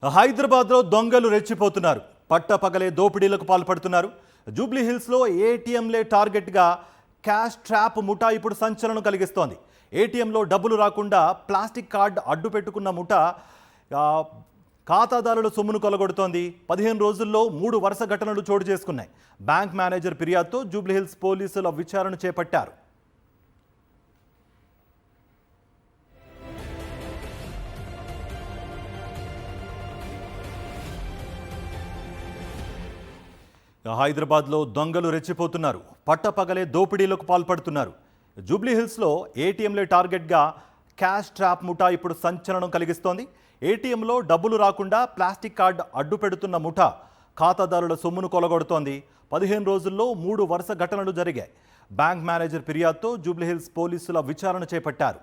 హైదరాబాద్లో దొంగలు రెచ్చిపోతున్నారు. పట్టపగలే దోపిడీలకు పాల్పడుతున్నారు. జూబ్లీ హిల్స్లో ఏటీఎంలే టార్గెట్గా క్యాష్ ట్రాప్ ముఠా ఇప్పుడు సంచలనం కలిగిస్తోంది. ఏటీఎంలో డబ్బులు రాకుండా ప్లాస్టిక్ కార్డ్ అడ్డు పెట్టుకున్న ముఠా ఖాతాదారుల సొమ్మును కొలగొడుతోంది. 15 రోజుల్లో 3 వరుస ఘటనలు చోటు చేసుకున్నాయి. బ్యాంక్ మేనేజర్ ఫిర్యాదుతో జూబ్లీ హిల్స్ పోలీసుల విచారణ చేపట్టారు. హైదరాబాద్లో దొంగలు రెచ్చిపోతున్నారు. పట్టపగలే దోపిడీలకు పాల్పడుతున్నారు. జూబ్లీ హిల్స్లో ఏటీఎంలే టార్గెట్గా క్యాష్ ట్రాప్ ముఠా ఇప్పుడు సంచలనం కలిగిస్తోంది. ఏటీఎంలో డబ్బులు రాకుండా ప్లాస్టిక్ కార్డ్ అడ్డు పెడుతున్న ముఠా ఖాతాదారుల సొమ్మును కొలగొడుతోంది. 15 రోజుల్లో 3 వరుస ఘటనలు జరిగాయి. బ్యాంక్ మేనేజర్ ఫిర్యాదుతో జూబ్లీ హిల్స్ పోలీసుల విచారణ చేపట్టారు.